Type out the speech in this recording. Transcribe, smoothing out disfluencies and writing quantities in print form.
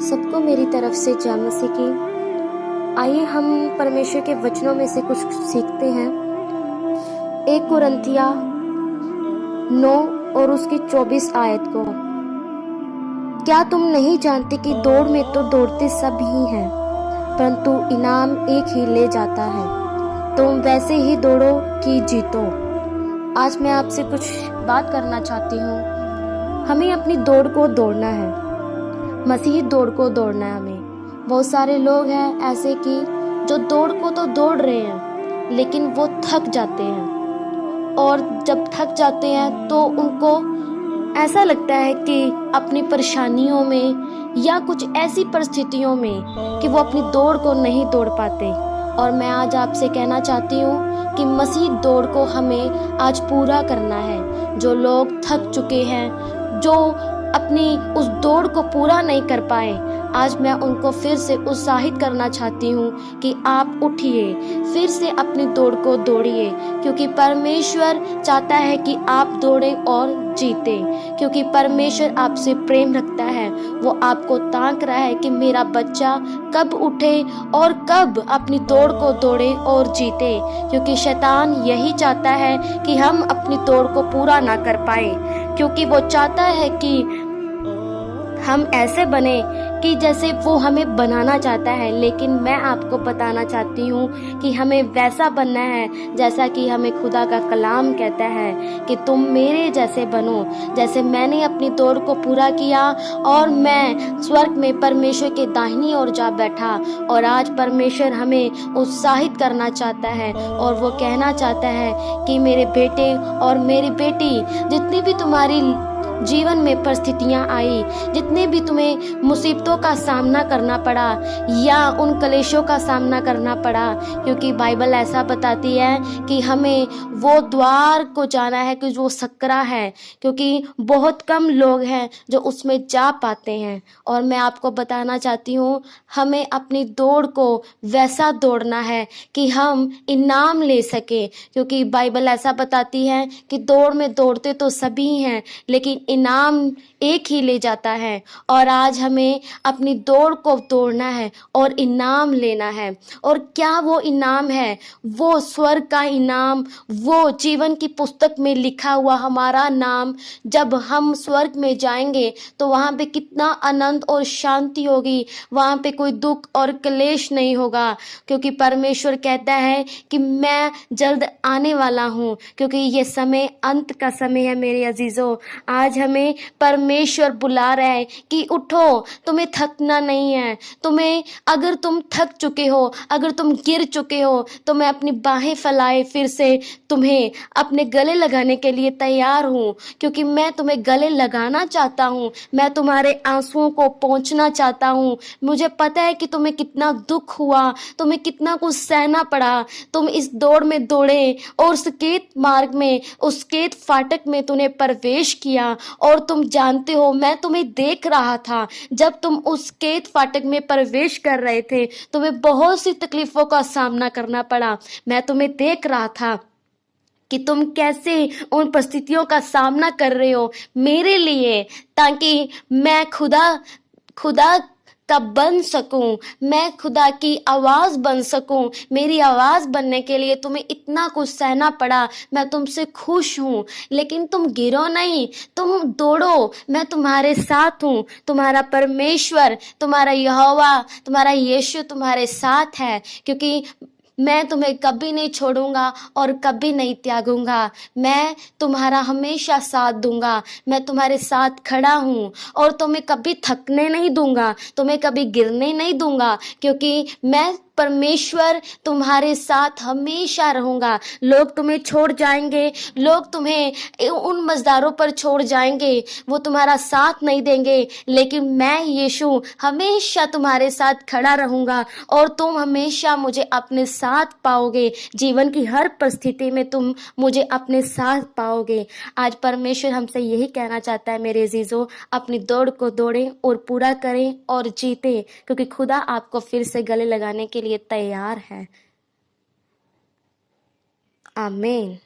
सबको मेरी तरफ से जय मसीह की। आइए हम परमेश्वर के वचनों में से कुछ सीखते हैं। 1 कुरिन्थिया 9 और उसकी 24 आयत को। क्या तुम नहीं जानते कि दौड़ में तो दौड़ते सब ही हैं, परंतु इनाम एक ही ले जाता है। तुम वैसे ही दौड़ो कि जीतो। आज मैं आपसे कुछ बात करना चाहती हूँ। हमें अपनी दौड़ को दौड़ना है, मसीही दौड़ को दौड़ना है हमें। बहुत सारे लोग हैं ऐसे कि जो दौड़ को तो दौड़ रहे हैं, लेकिन वो थक जाते हैं, और जब थक जाते हैं तो उनको ऐसा लगता है कि अपनी परेशानियों में या कुछ ऐसी परिस्थितियों में कि वो अपनी दौड़ को नहीं दौड़ पाते। और मैं आज आपसे कहना चाहती हूँ कि मसीह दौड़ को हमें आज पूरा करना है। जो लोग थक चुके हैं, जो अपनी उस दौड़ को पूरा नहीं कर पाए, आज मैं उनको फिर से उत्साहित करना चाहती हूँ कि आप उठिए, फिर से अपनी दौड़ को दौड़िए, क्योंकि परमेश्वर चाहता है कि आप दौड़ें और जीते। क्योंकि परमेश्वर आपसे प्रेम रखता है। वो आपको ताक रहा है कि मेरा बच्चा कब उठे और कब अपनी दौड़ को दौड़े और जीते। क्योंकि शैतान यही चाहता है कि हम अपनी दौड़ को पूरा ना कर पाए, क्योंकि वो चाहता है कि हम ऐसे बने कि जैसे वो हमें बनाना चाहता है। लेकिन मैं आपको बताना चाहती हूँ कि हमें वैसा बनना है जैसा कि हमें खुदा का कलाम कहता है कि तुम मेरे जैसे बनो। जैसे मैंने अपनी दौड़ को पूरा किया और मैं स्वर्ग में परमेश्वर के दाहिनी ओर जा बैठा, और आज परमेश्वर हमें उत्साहित करना चाहता है और वो कहना चाहता है कि मेरे बेटे और मेरी बेटी, जितनी भी तुम्हारी जीवन में परिस्थितियां आई, जितने भी तुम्हें मुसीबतों का सामना करना पड़ा या उन कलेशों का सामना करना पड़ा, क्योंकि बाइबल ऐसा बताती है कि हमें वो द्वार को जाना है कि जो सकरा है, क्योंकि बहुत कम लोग हैं जो उसमें जा पाते हैं। और मैं आपको बताना चाहती हूँ, हमें अपनी दौड़ को वैसा दौड़ना है कि हम इनाम ले सके, क्योंकि बाइबल ऐसा बताती है कि दौड़ में दौड़ते तो सभी हैं, लेकिन इनाम एक ही ले जाता है। और आज हमें अपनी दौड़ को दौड़ना है और इनाम लेना है। और क्या वो इनाम है? वो स्वर्ग का इनाम, वो जीवन की पुस्तक में लिखा हुआ हमारा नाम। जब हम स्वर्ग में जाएंगे तो वहाँ पे कितना आनंद और शांति होगी, वहाँ पे कोई दुख और क्लेश नहीं होगा, क्योंकि परमेश्वर कहता है कि मैं जल्द आने वाला हूँ। क्योंकि ये समय अंत का समय है मेरे अजीजों। आज हमें परमेश्वर बुला रहा है कि उठो, तुम्हें थकना नहीं है। तुम्हें, अगर तुम थक चुके हो, अगर तुम गिर चुके हो, तो मैं अपनी बाहें फैलाए फिर से तुम्हें अपने गले लगाने के लिए तैयार हूँ, क्योंकि मैं तुम्हें गले लगाना चाहता हूँ। मैं तुम्हारे आंसुओं को पोंछना चाहता हूँ। मुझे पता है कि तुम्हें कितना दुख हुआ, तुम्हें कितना कुछ सहना पड़ा। तुम इस दौड़ में दौड़े और सकेत मार्ग में, उस सकेत फाटक में तूने प्रवेश किया, और तुम जानते हो मैं तुम्हें देख रहा था। जब तुम उस सकेत फाटक में प्रवेश कर रहे थे, तुम्हें बहुत सी तकलीफों का सामना करना पड़ा। मैं तुम्हें देख रहा था कि तुम कैसे उन परिस्थितियों का सामना कर रहे हो मेरे लिए, ताकि मैं खुदा का बन सकूं, मैं खुदा की आवाज बन सकूं। मेरी आवाज बनने के लिए तुम्हें इतना कुछ सहना पड़ा। मैं तुमसे खुश हूं, लेकिन तुम गिरो नहीं, तुम दौड़ो। मैं तुम्हारे साथ हूं। तुम्हारा परमेश्वर, तुम्हारा यहोवा, तुम्हारा यीशु तुम्हारे साथ है, क्योंकि मैं तुम्हें कभी नहीं छोड़ूंगा और कभी नहीं त्यागूंगा। मैं तुम्हारा हमेशा साथ दूंगा। मैं तुम्हारे साथ खड़ा हूँ और तुम्हें कभी थकने नहीं दूंगा, तुम्हें कभी गिरने नहीं दूंगा, क्योंकि मैं परमेश्वर तुम्हारे साथ हमेशा रहूंगा। लोग तुम्हें छोड़ जाएंगे, लोग तुम्हें उन मजदारों पर छोड़ जाएंगे, वो तुम्हारा साथ नहीं देंगे, लेकिन मैं यीशु हमेशा तुम्हारे साथ खड़ा रहूंगा और तुम हमेशा मुझे अपने साथ पाओगे। जीवन की हर परिस्थिति में तुम मुझे अपने साथ पाओगे। आज परमेश्वर हमसे यही कहना चाहता है मेरे अजीजों, अपनी दौड़ को दौड़ें और पूरा करें और जीतें, क्योंकि खुदा आपको फिर से गले लगाने के लिए तैयार है। आमीन।